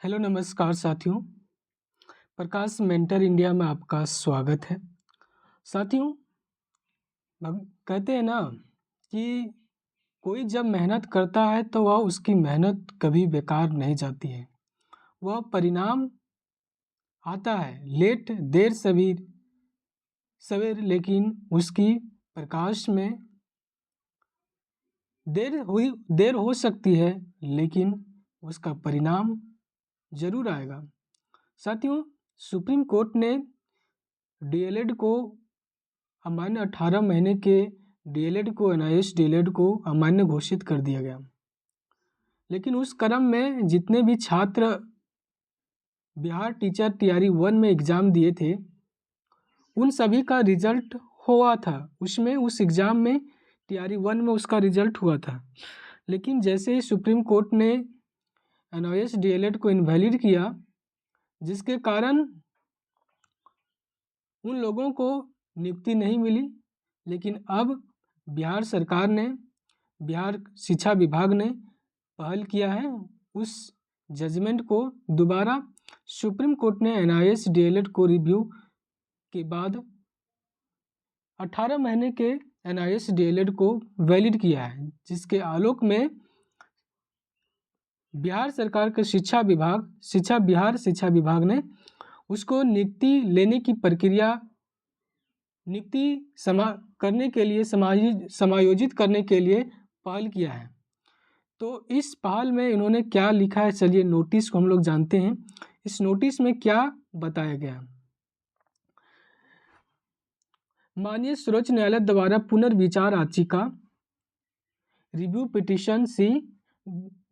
Hello नमस्कार साथियों। प्रकाश mentor India में आपका स्वागत है। साथियों, कहते हैं ना कि कोई जब मेहनत करता है तो वह उसकी मेहनत कभी बेकार नहीं जाती है। वह परिणाम आता है लेट देर सवेर, लेकिन उसकी प्रकाश में देर हो सकती है, लेकिन उसका परिणाम जरूर आएगा। साथियों, सुप्रीम कोर्ट ने डीएलएड को अमान्य 18 महीने के डीएलएड को एनआईएस डीएलएड को अमान्य घोषित कर दिया गया। लेकिन उस क्रम में जितने भी छात्र बिहार टीचर टीआरई 1 में एग्ज़ाम दिए थे, उन सभी का रिजल्ट हुआ था। उसमें उस एग्ज़ाम में टीआरई 1 में उसका रिजल्ट हुआ था। लेकिन जैसे ही सुप्रीम कोर्ट ने एनआईएस डीएलएड को इनवैलिड किया, जिसके कारण उन लोगों को नियुक्ति नहीं मिली। लेकिन अब बिहार सरकार ने, बिहार शिक्षा विभाग ने पहल किया है। उस जजमेंट को दोबारा सुप्रीम कोर्ट ने एनआईएस डीएलएड को रिव्यू के बाद 18 महीने के एनआईएस डीएलएड को वैलिड किया है, जिसके आलोक में बिहार सरकार के बिहार शिक्षा विभाग ने उसको नियुक्ति लेने की प्रक्रिया समायोजित करने के लिए पहल किया है। तो इस पहल में इन्होंने क्या लिखा है, चलिए नोटिस को हम लोग जानते हैं। इस नोटिस में क्या बताया गया? माननीय सर्वोच्च न्यायालय द्वारा पुनर्विचार याचिका review petition C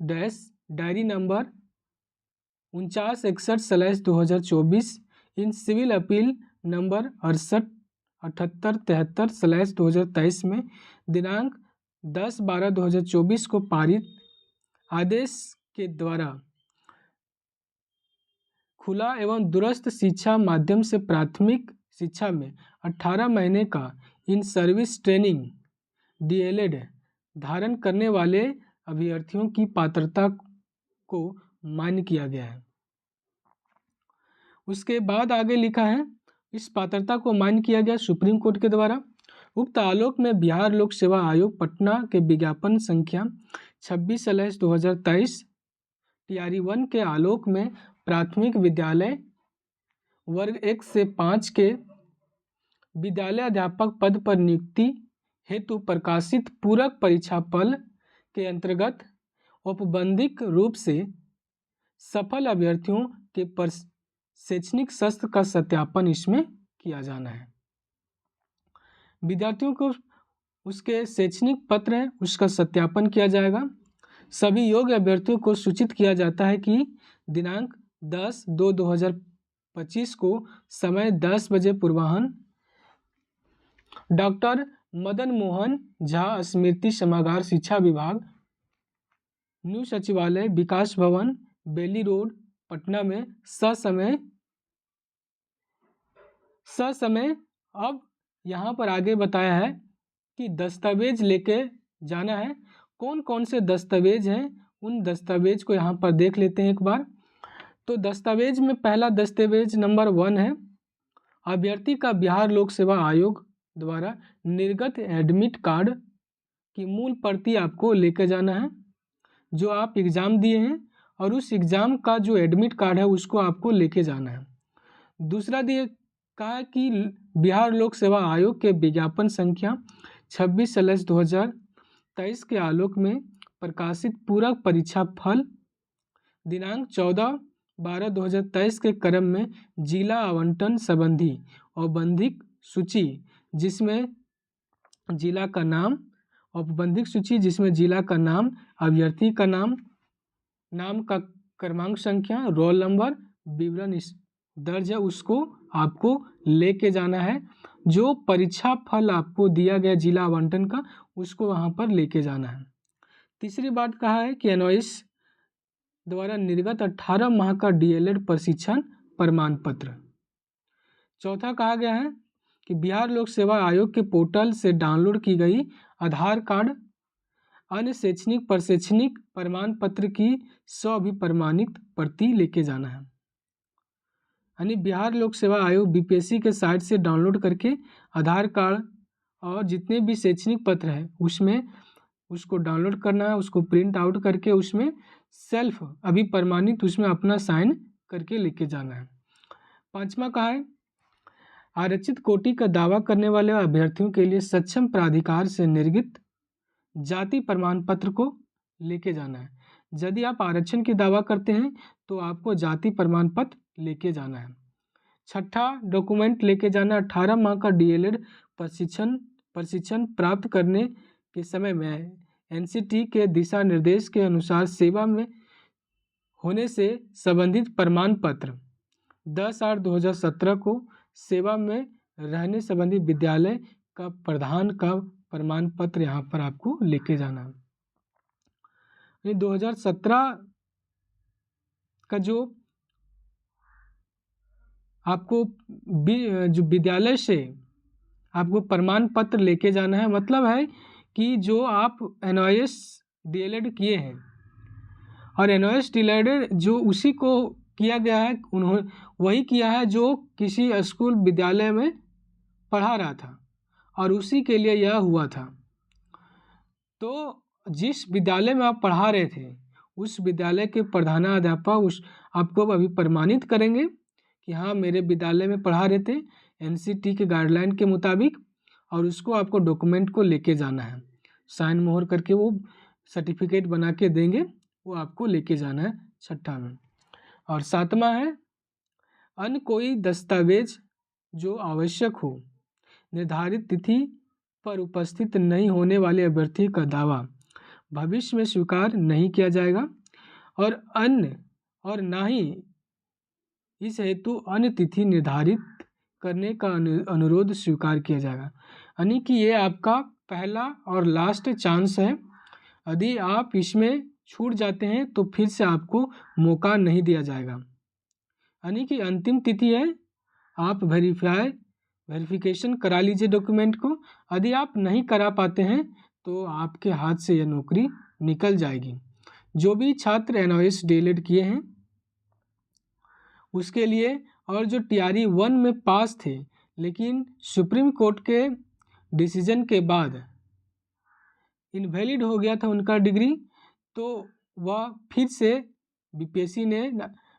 dash diary number 4961/2024 in civil appeal number 687873/2023 में दिनांक 10/12/2024 को पारित आदेश के द्वारा खुला एवं दूरस्थ शिक्षा माध्यम से प्राथमिक शिक्षा में 18 महीने का इन सर्विस ट्रेनिंग डीएलएड धारण करने वाले अभ्यर्थियों की पात्रता को मान्य किया गया है। उसके बाद आगे लिखा है, इस पात्रता को मान्य किया गया सुप्रीम कोर्ट के द्वारा। उक्त आलोक में बिहार लोक सेवा आयोग पटना के विज्ञापन संख्या 26/2023 टीआरई 1 के आलोक में प्राथमिक विद्यालय वर्ग 1 से 5 के विद्यालय अध्यापक पद पर नियुक्ति हेतु प्रकाशित पूरक परीक्षा फल के अंतर्गत औपबंधिक रूप से सफल अभ्यर्थियों के शैक्षणिक शस्त्र का सत्यापन इसमें किया जाना है। विद्यार्थियों को उसके शैक्षणिक पत्र है, उसका सत्यापन किया जाएगा। सभी योग्य अभ्यर्थियों को सूचित किया जाता है कि दिनांक 10/2/2025 को समय 10 बजे पूर्वाह्न डॉक्टर मदन मोहन झा स्मृति सभागार शिक्षा विभाग न्यू सचिवालय विकास भवन बेली रोड पटना में ससमय। अब यहाँ पर आगे बताया है कि दस्तावेज लेके जाना है। कौन कौन से दस्तावेज हैं, उन दस्तावेज को यहाँ पर देख लेते हैं एक बार। तो दस्तावेज में पहला दस्तावेज नंबर 1 है, अभ्यर्थी का बिहार लोक सेवा आयोग द्वारा निर्गत एडमिट कार्ड की मूल प्रति आपको लेके जाना है, जो आप एग्ज़ाम दिए हैं, और उस एग्ज़ाम का जो एडमिट कार्ड है उसको आपको लेके जाना है। दूसरा दिए कहा कि बिहार लोक सेवा आयोग के विज्ञापन संख्या 26/2023 के आलोक में प्रकाशित पूरक परीक्षा फल दिनांक 14/12/2023 के क्रम में जिला आवंटन संबंधी औपबंधिक सूची, जिसमें जिला का नाम, औपबंधिक सूची जिसमें जिला का नाम, अभ्यर्थी का नाम, नाम का क्रमांक संख्या, रोल नंबर, विवरण दर्ज है, उसको आपको लेके जाना है। जो परीक्षा फल आपको दिया गया जिला आवंटन का, उसको वहाँ पर लेके जाना है। तीसरी बात कहा है कि एनआईएस द्वारा निर्गत 18 माह का डीएलएड प्रशिक्षण प्रमाण पत्र। चौथा कहा गया है कि बिहार लोक सेवा आयोग के पोर्टल से डाउनलोड की गई आधार कार्ड अन्य शैक्षणिक प्रशैक्षणिक प्रमाण पत्र की स्व-अभिप्रमाणित प्रति लेके जाना है। यानी बिहार लोक सेवा आयोग बीपीएससी के साइट से डाउनलोड करके आधार कार्ड और जितने भी शैक्षणिक पत्र हैं उसमें उसको डाउनलोड करना है, उसको प्रिंट आउट करके उसमें सेल्फ अभिप्रमाणित उसमें अपना साइन करके लेके जाना है। 5वां कहा है, आरक्षित कोटि का दावा करने वाले अभ्यर्थियों के लिए सक्षम प्राधिकार से निर्गत जाति प्रमाण पत्र को लेके जाना है। यदि आप आरक्षण की दावा करते हैं तो आपको जाति प्रमाण पत्र लेके जाना है। 6ठा डॉक्यूमेंट लेके जाना, 18 माह का डीएलएड प्रशिक्षण प्राप्त करने के समय में एनसीटी के दिशा निर्देश के अनुसार सेवा में होने से संबंधित प्रमाण पत्र 10/8/2017 को सेवा में रहने संबंधी विद्यालय का प्रधान का प्रमाण पत्र यहाँ पर आपको लेके जाना है। 2017 का जो आपको जो विद्यालय से आपको प्रमाण पत्र लेके जाना है, मतलब है कि जो आप एनओएस डीएलएड किए हैं और एनओएस डीएलएड जो उसी को किया गया है, उन्होंने वही किया है जो किसी स्कूल विद्यालय में पढ़ा रहा था और उसी के लिए यह हुआ था। तो जिस विद्यालय में आप पढ़ा रहे थे उस विद्यालय के प्रधानाध्यापक उस आपको अभी प्रमाणित करेंगे कि हाँ मेरे विद्यालय में पढ़ा रहे थे एनसीटी के गाइडलाइन के मुताबिक, और उसको आपको डॉक्यूमेंट को लेके जाना है, साइन मोहर करके वो सर्टिफिकेट बना के देंगे, वो आपको लेके जाना है 6ठा में। और 7वां है, अन्य कोई दस्तावेज जो आवश्यक हो निर्धारित तिथि पर उपस्थित नहीं होने वाले अभ्यर्थी का दावा भविष्य में स्वीकार नहीं किया जाएगा और ना ही इस हेतु अन्य तिथि निर्धारित करने का अनुरोध स्वीकार किया जाएगा। यानी कि ये आपका पहला और लास्ट चांस है, यदि आप इसमें छूट जाते हैं तो फिर से आपको मौका नहीं दिया जाएगा। यानी कि अंतिम तिथि है, आप वेरिफिकेशन करा लीजिए डॉक्यूमेंट को। यदि आप नहीं करा पाते हैं तो आपके हाथ से यह नौकरी निकल जाएगी। जो भी छात्र एनओएस डीएलएड किए हैं उसके लिए, और जो टीआरई 1 में पास थे लेकिन सुप्रीम कोर्ट के डिसीजन के बाद इनवैलिड हो गया था उनका डिग्री, तो वह फिर से बीपीएससी ने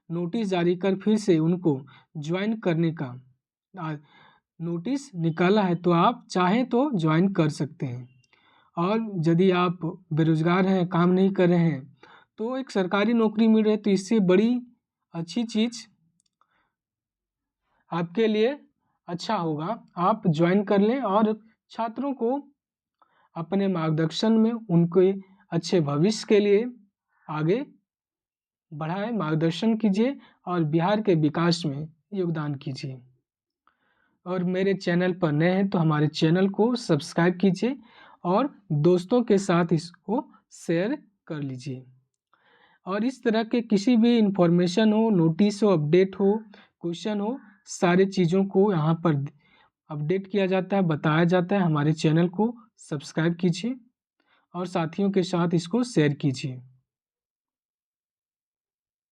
नोटिस जारी कर फिर से उनको ज्वाइन करने का नोटिस निकाला है। तो आप चाहें तो ज्वाइन कर सकते हैं। और यदि आप बेरोजगार हैं, काम नहीं कर रहे हैं, तो एक सरकारी नौकरी मिल रही है, तो इससे बड़ी अच्छी चीज़ आपके लिए अच्छा होगा, आप ज्वाइन कर लें और छात्रों को अपने मार्गदर्शन में उनके अच्छे भविष्य के लिए आगे बढ़ाएं, मार्गदर्शन कीजिए और बिहार के विकास में योगदान कीजिए। और मेरे चैनल पर नए हैं तो हमारे चैनल को सब्सक्राइब कीजिए और दोस्तों के साथ इसको शेयर कर लीजिए। और इस तरह के किसी भी इंफॉर्मेशन हो, नोटिस हो, अपडेट हो, क्वेश्चन हो, सारे चीज़ों को यहाँ पर अपडेट किया जाता है, बताया जाता है। हमारे चैनल को सब्सक्राइब कीजिए और साथियों के साथ इसको शेयर कीजिए।